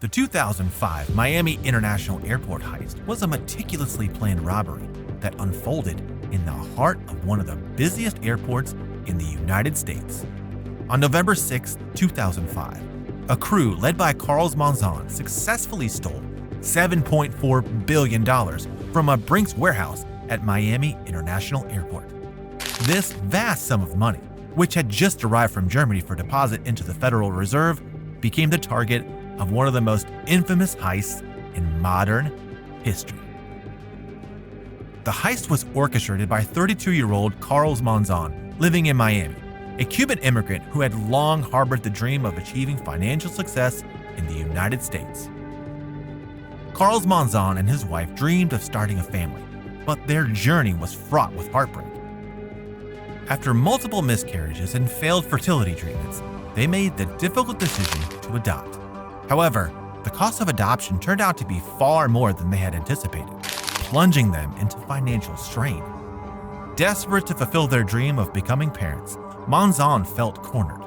The 2005 Miami International Airport heist was a meticulously planned robbery that unfolded in the heart of one of the busiest airports in the United States. On November 6, 2005, a crew led by Karls Monzon successfully stole $7.4 billion from a Brinks warehouse at Miami International Airport. This vast sum of money, which had just arrived from Germany for deposit into the Federal Reserve, became the target of one of the most infamous heists in modern history. The heist was orchestrated by 32-year-old Karls Monzon, living in Miami, a Cuban immigrant who had long harbored the dream of achieving financial success in the United States. Karls Monzon and his wife dreamed of starting a family, but their journey was fraught with heartbreak. After multiple miscarriages and failed fertility treatments, they made the difficult decision to adopt. However, the cost of adoption turned out to be far more than they had anticipated, plunging them into financial strain. Desperate to fulfill their dream of becoming parents, Monzon felt cornered.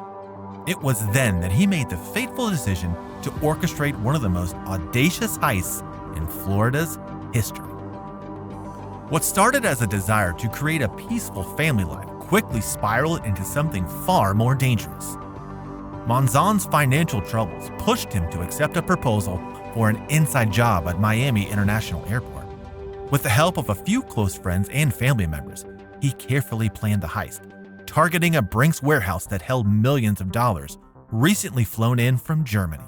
It was then that he made the fateful decision to orchestrate one of the most audacious heists in Florida's history. What started as a desire to create a peaceful family life quickly spiraled into something far more dangerous. Monzon's financial troubles pushed him to accept a proposal for an inside job at Miami International Airport. With the help of a few close friends and family members, he carefully planned the heist, targeting a Brinks warehouse that held millions of dollars recently flown in from Germany.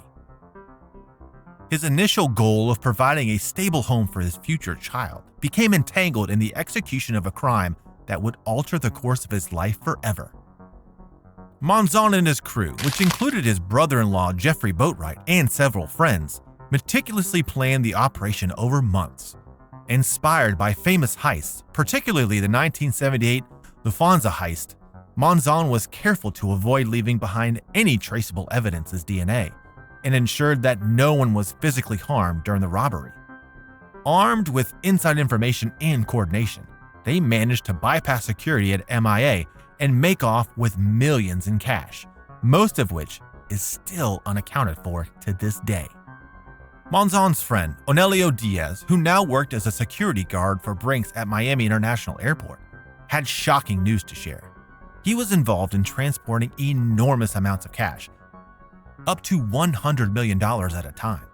His initial goal of providing a stable home for his future child became entangled in the execution of a crime that would alter the course of his life forever. Monzon and his crew, which included his brother-in-law Jeffrey Boatwright and several friends, meticulously planned the operation over months. Inspired by famous heists, particularly the 1978 Lufthansa heist, Monzon was careful to avoid leaving behind any traceable evidence as DNA and ensured that no one was physically harmed during the robbery. Armed with inside information and coordination, they managed to bypass security at MIA and make off with millions in cash, most of which is still unaccounted for to this day. Monzon's friend, Onelio Diaz, who now worked as a security guard for Brinks at Miami International Airport, had shocking news to share. He was involved in transporting enormous amounts of cash, up to $100 million at a time.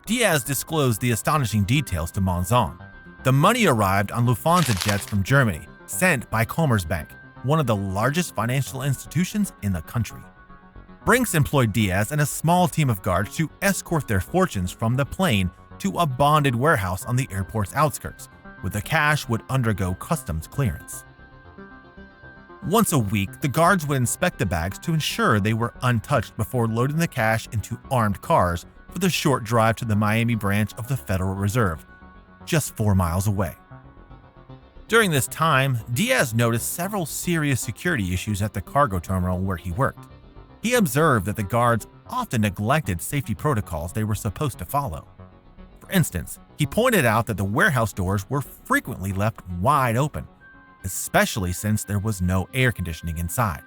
Diaz disclosed the astonishing details to Monzon. The money arrived on Lufthansa jets from Germany, sent by Commerzbank, one of the largest financial institutions in the country. Brinks employed Diaz and a small team of guards to escort their fortunes from the plane to a bonded warehouse on the airport's outskirts, where the cash would undergo customs clearance. Once a week, the guards would inspect the bags to ensure they were untouched before loading the cash into armed cars for the short drive to the Miami branch of the Federal Reserve, just 4 miles away. During this time, Diaz noticed several serious security issues at the cargo terminal where he worked. He observed that the guards often neglected safety protocols they were supposed to follow. For instance, he pointed out that the warehouse doors were frequently left wide open, especially since there was no air conditioning inside.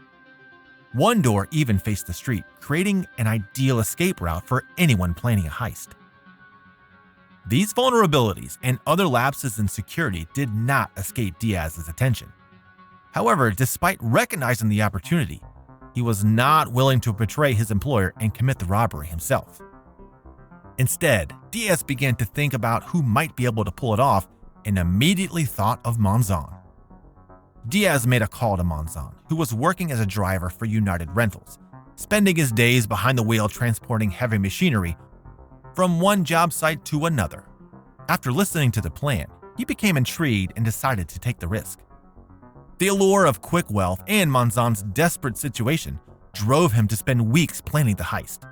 One door even faced the street, creating an ideal escape route for anyone planning a heist. These vulnerabilities and other lapses in security did not escape Diaz's attention. However, despite recognizing the opportunity, he was not willing to betray his employer and commit the robbery himself. Instead, Diaz began to think about who might be able to pull it off and immediately thought of Monzon. Diaz made a call to Monzon, who was working as a driver for United Rentals, spending his days behind the wheel transporting heavy machinery from one job site to another. After listening to the plan, he became intrigued and decided to take the risk. The allure of quick wealth and Monzon's desperate situation drove him to spend weeks planning the heist.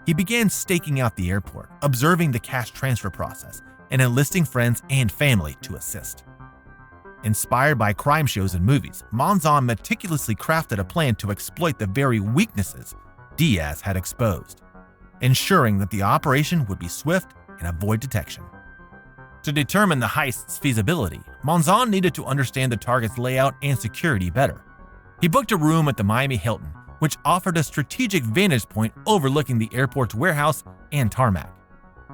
He began staking out the airport, observing the cash transfer process, and enlisting friends and family to assist. Inspired by crime shows and movies, Monzon meticulously crafted a plan to exploit the very weaknesses Diaz had exposed, ensuring that the operation would be swift and avoid detection. To determine the heist's feasibility, Monzon needed to understand the target's layout and security better. He booked a room at the Miami Hilton, which offered a strategic vantage point overlooking the airport's warehouse and tarmac.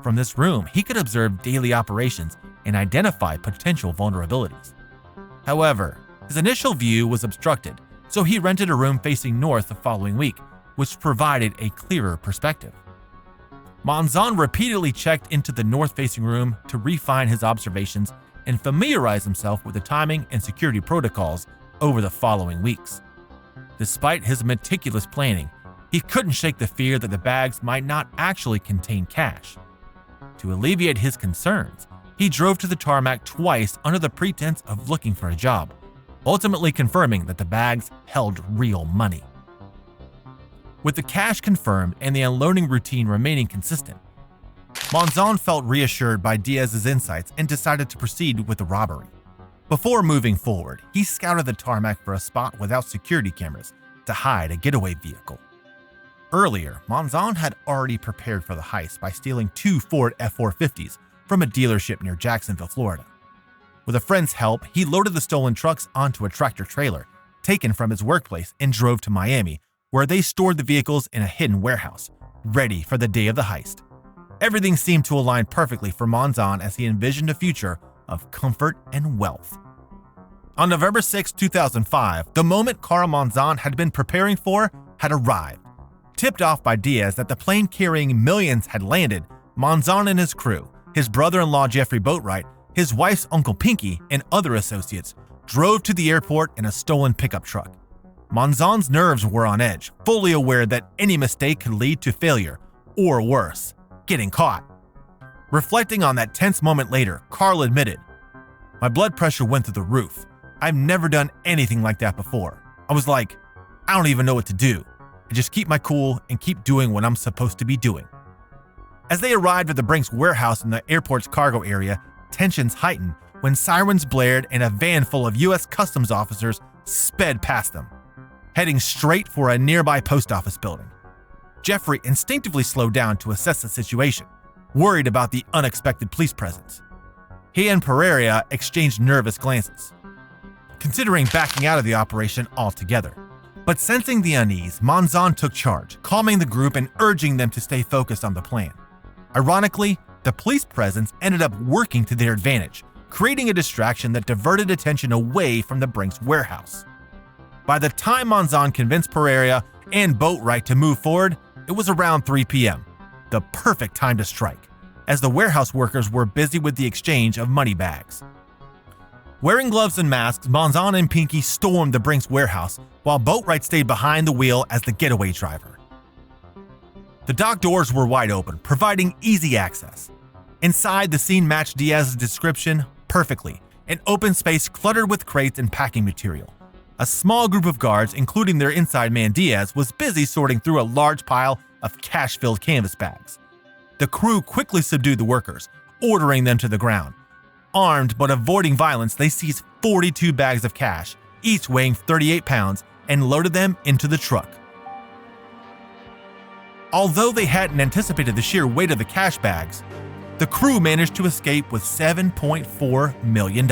From this room, he could observe daily operations and identify potential vulnerabilities. However, his initial view was obstructed, so he rented a room facing north the following week, which provided a clearer perspective. Monzon repeatedly checked into the north-facing room to refine his observations and familiarize himself with the timing and security protocols over the following weeks. Despite his meticulous planning, he couldn't shake the fear that the bags might not actually contain cash. To alleviate his concerns, he drove to the tarmac twice under the pretense of looking for a job, ultimately confirming that the bags held real money. With the cash confirmed and the unloading routine remaining consistent, Monzon felt reassured by Diaz's insights and decided to proceed with the robbery. Before moving forward, he scouted the tarmac for a spot without security cameras to hide a getaway vehicle. Earlier, Monzon had already prepared for the heist by stealing 2 Ford F-450s from a dealership near Jacksonville, Florida. With a friend's help, he loaded the stolen trucks onto a tractor-trailer taken from his workplace and drove to Miami, where they stored the vehicles in a hidden warehouse, ready for the day of the heist. Everything seemed to align perfectly for Monzon as he envisioned a future of comfort and wealth. On November 6, 2005, the moment Karls Monzon had been preparing for had arrived. Tipped off by Diaz that the plane carrying millions had landed, Monzon and his crew, his brother-in-law Jeffrey Boatwright, his wife's Uncle Pinky, and other associates drove to the airport in a stolen pickup truck. Monzon's nerves were on edge, fully aware that any mistake could lead to failure, or worse, getting caught. Reflecting on that tense moment later, Karl admitted, "My blood pressure went through the roof. I've never done anything like that before. I was like, I don't even know what to do. I just keep my cool and keep doing what I'm supposed to be doing." As they arrived at the Brinks warehouse in the airport's cargo area, tensions heightened when sirens blared and a van full of U.S. Customs officers sped past them, heading straight for a nearby post office building. Jeffrey instinctively slowed down to assess the situation, worried about the unexpected police presence. He and Pereira exchanged nervous glances, considering backing out of the operation altogether. But sensing the unease, Monzon took charge, calming the group and urging them to stay focused on the plan. Ironically, the police presence ended up working to their advantage, creating a distraction that diverted attention away from the Brinks warehouse. By the time Monzon convinced Pereira and Boatwright to move forward, it was around 3 p.m., the perfect time to strike, as the warehouse workers were busy with the exchange of money bags. Wearing gloves and masks, Monzon and Pinky stormed the Brinks warehouse, while Boatwright stayed behind the wheel as the getaway driver. The dock doors were wide open, providing easy access. Inside, the scene matched Diaz's description perfectly, an open space cluttered with crates and packing material. A small group of guards, including their inside man Diaz, was busy sorting through a large pile of cash-filled canvas bags. The crew quickly subdued the workers, ordering them to the ground. Armed but avoiding violence, they seized 42 bags of cash, each weighing 38 pounds, and loaded them into the truck. Although they hadn't anticipated the sheer weight of the cash bags, the crew managed to escape with $7.4 million.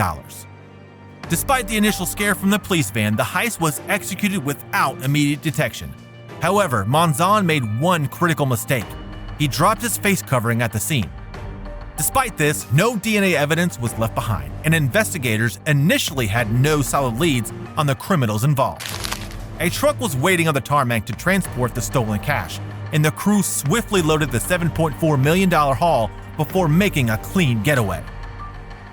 Despite the initial scare from the police van, the heist was executed without immediate detection. However, Monzon made one critical mistake. He dropped his face covering at the scene. Despite this, no DNA evidence was left behind, and investigators initially had no solid leads on the criminals involved. A truck was waiting on the tarmac to transport the stolen cash, and the crew swiftly loaded the $7.4 million haul before making a clean getaway.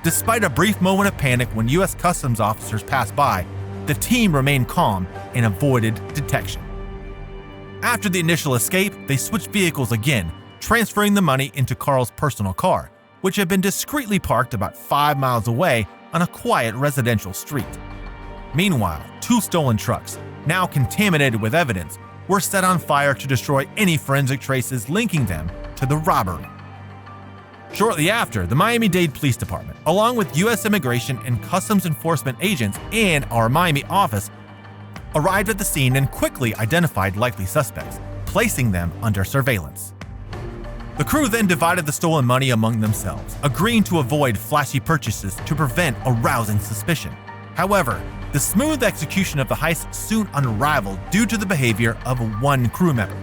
Despite a brief moment of panic when U.S. Customs officers passed by, the team remained calm and avoided detection. After the initial escape, they switched vehicles again, transferring the money into Karl's personal car, which had been discreetly parked about 5 miles away on a quiet residential street. Meanwhile, 2 stolen trucks, now contaminated with evidence, were set on fire to destroy any forensic traces linking them to the robbery. Shortly after, the Miami-Dade Police Department, along with U.S. Immigration and Customs Enforcement agents and our Miami office, arrived at the scene and quickly identified likely suspects, placing them under surveillance. The crew then divided the stolen money among themselves, agreeing to avoid flashy purchases to prevent arousing suspicion. However, the smooth execution of the heist soon unraveled due to the behavior of one crew member,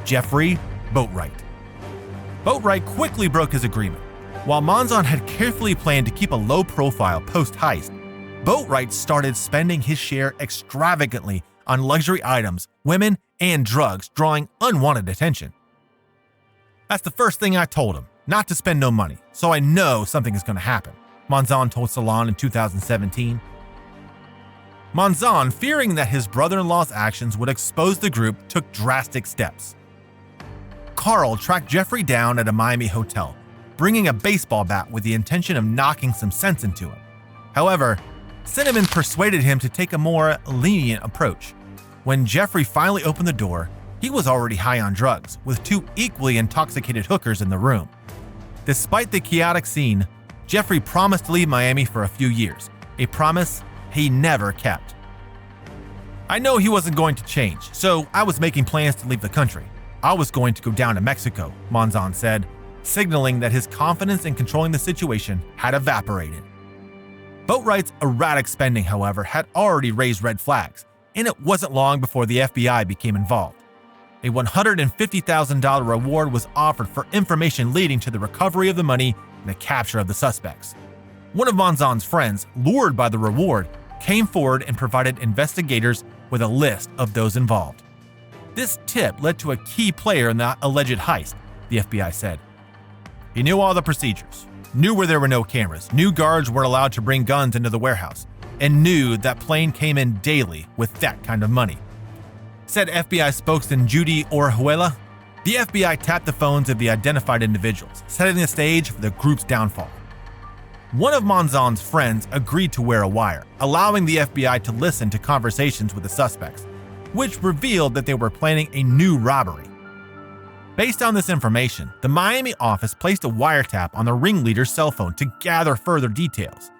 Jeffrey Boatwright. Boatwright quickly broke his agreement. While Monzon had carefully planned to keep a low profile post-heist, Boatwright started spending his share extravagantly on luxury items, women, and drugs, drawing unwanted attention. "That's the first thing I told him, not to spend no money, so I know something is going to happen," Monzon told Salon in 2017. Monzon, fearing that his brother-in-law's actions would expose the group, took drastic steps. Karl tracked Jeffrey down at a Miami hotel, bringing a baseball bat with the intention of knocking some sense into him. However, Cinnamon persuaded him to take a more lenient approach. When Jeffrey finally opened the door, he was already high on drugs, with two equally intoxicated hookers in the room. Despite the chaotic scene, Jeffrey promised to leave Miami for a few years, a promise he never kept. "I know he wasn't going to change, so I was making plans to leave the country. I was going to go down to Mexico," Monzon said, signaling that his confidence in controlling the situation had evaporated. Boatwright's erratic spending, however, had already raised red flags, and it wasn't long before the FBI became involved. A $150,000 reward was offered for information leading to the recovery of the money and the capture of the suspects. One of Monzon's friends, lured by the reward, came forward and provided investigators with a list of those involved. This tip led to a key player in the alleged heist, the FBI said. He knew all the procedures, knew where there were no cameras, knew guards weren't allowed to bring guns into the warehouse, and knew that plane came in daily with that kind of money, said FBI spokesman Judy Orihuela. The FBI tapped the phones of the identified individuals, setting the stage for the group's downfall. One of Monzon's friends agreed to wear a wire, allowing the FBI to listen to conversations with the suspects, which revealed that they were planning a new robbery. Based on this information, the Miami office placed a wiretap on the ringleader's cell phone to gather further details.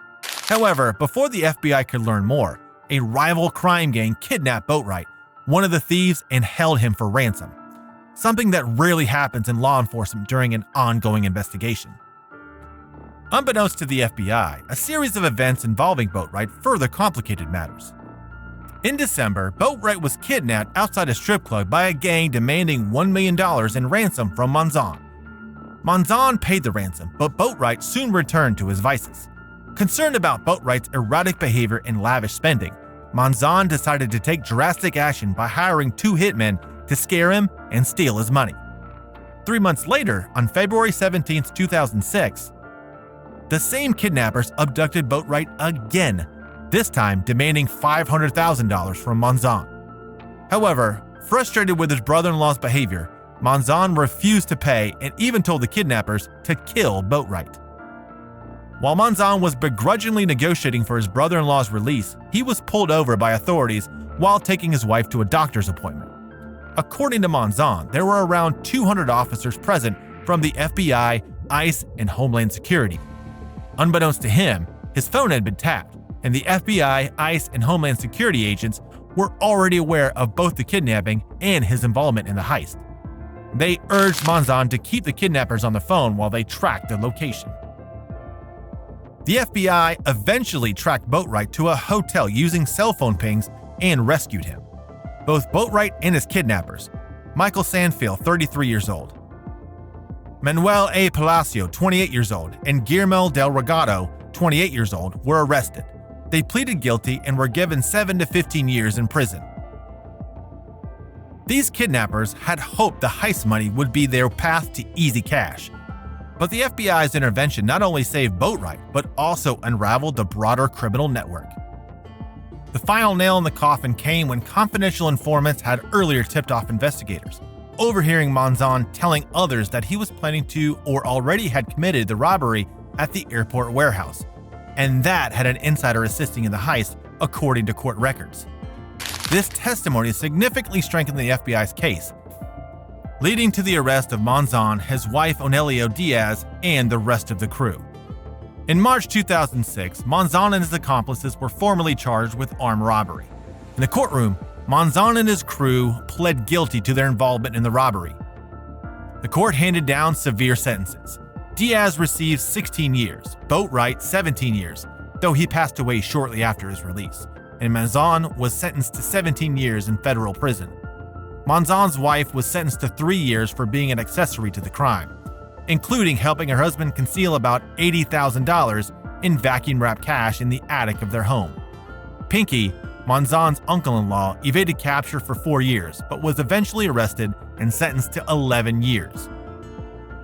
However, before the FBI could learn more, a rival crime gang kidnapped Boatwright, one of the thieves, and held him for ransom, something that rarely happens in law enforcement during an ongoing investigation. Unbeknownst to the FBI, a series of events involving Boatwright further complicated matters. In December, Boatwright was kidnapped outside a strip club by a gang demanding $1 million in ransom from Monzon. Monzon paid the ransom, but Boatwright soon returned to his vices. Concerned about Boatwright's erratic behavior and lavish spending, Monzon decided to take drastic action by hiring two hitmen to scare him and steal his money. 3 months later, on February 17, 2006, the same kidnappers abducted Boatwright again, this time demanding $500,000 from Monzon. However, frustrated with his brother-in-law's behavior, Monzon refused to pay and even told the kidnappers to kill Boatwright. While Monzon was begrudgingly negotiating for his brother-in-law's release, he was pulled over by authorities while taking his wife to a doctor's appointment. According to Monzon, there were around 200 officers present from the FBI, ICE, and Homeland Security. Unbeknownst to him, his phone had been tapped, and the FBI, ICE, and Homeland Security agents were already aware of both the kidnapping and his involvement in the heist. They urged Monzon to keep the kidnappers on the phone while they tracked the location. The FBI eventually tracked Boatwright to a hotel using cell phone pings and rescued him. Both Boatwright and his kidnappers, Michael Sanfield, 33 years old, Manuel A. Palacio, 28 years old, and Guillermo Del Regado, 28 years old, were arrested. They pleaded guilty and were given 7 to 15 years in prison. These kidnappers had hoped the heist money would be their path to easy cash. But the FBI's intervention not only saved Boatwright, but also unraveled the broader criminal network. The final nail in the coffin came when confidential informants had earlier tipped off investigators, overhearing Monzon telling others that he was planning to or already had committed the robbery at the airport warehouse, and that had an insider assisting in the heist, according to court records. This testimony significantly strengthened the FBI's case, leading to the arrest of Monzon, his wife Onelio Diaz, and the rest of the crew. In March 2006, Monzon and his accomplices were formally charged with armed robbery. In the courtroom, Monzon and his crew pled guilty to their involvement in the robbery. The court handed down severe sentences. Diaz received 16 years, Boatwright 17 years, though he passed away shortly after his release, and Monzon was sentenced to 17 years in federal prison. Monzon's wife was sentenced to 3 years for being an accessory to the crime. including helping her husband conceal about $80,000 in vacuum-wrapped cash in the attic of their home. Pinky, Monzon's uncle-in-law, evaded capture for 4 years, but was eventually arrested and sentenced to 11 years.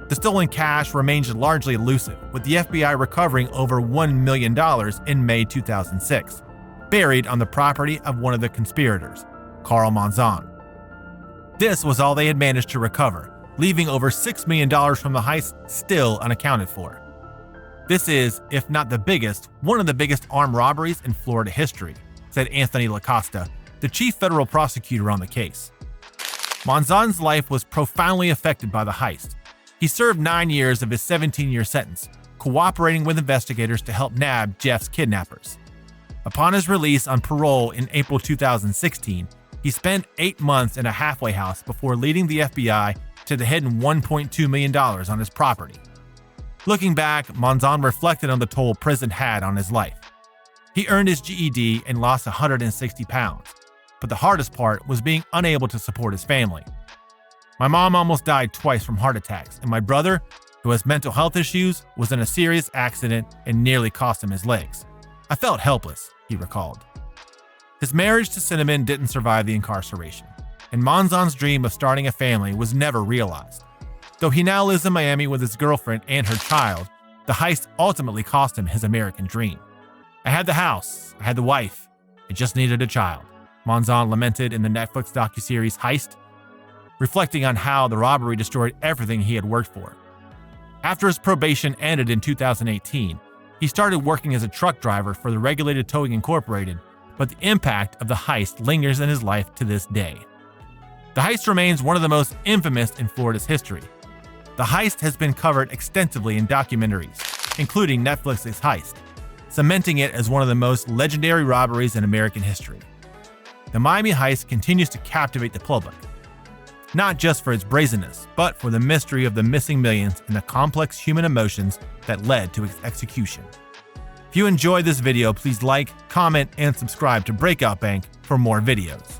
The stolen cash remains largely elusive, with the FBI recovering over $1 million in May 2006, buried on the property of one of the conspirators, Karls Monzon. This was all they had managed to recover, leaving over $6 million from the heist still unaccounted for. This is, if not the biggest, one of the biggest armed robberies in Florida history, said Anthony LaCosta, the chief federal prosecutor on the case. Monzon's life was profoundly affected by the heist. He served 9 years of his 17-year sentence, cooperating with investigators to help nab Jeff's kidnappers. Upon his release on parole in April 2016, he spent 8 months in a halfway house before leading the FBI to the hidden $1.2 million on his property. Looking back, Monzon reflected on the toll prison had on his life. He earned his GED and lost 160 pounds, but the hardest part was being unable to support his family. My mom almost died twice from heart attacks, and my brother, who has mental health issues, was in a serious accident and nearly cost him his legs. I felt helpless, he recalled. His marriage to Cinnamon didn't survive the incarceration, and Monzon's dream of starting a family was never realized. Though he now lives in Miami with his girlfriend and her child, the heist ultimately cost him his American dream. I had the house, I had the wife, I just needed a child, Monzon lamented in the Netflix docuseries Heist, reflecting on how the robbery destroyed everything he had worked for. After his probation ended in 2018, he started working as a truck driver for the Regulated Towing Incorporated, but the impact of the heist lingers in his life to this day. The heist remains one of the most infamous in Florida's history. The heist has been covered extensively in documentaries, including Netflix's Heist, cementing it as one of the most legendary robberies in American history. The Miami heist continues to captivate the public, not just for its brazenness, but for the mystery of the missing millions and the complex human emotions that led to its execution. If you enjoyed this video, please like, comment, and subscribe to Breakout Bank for more videos.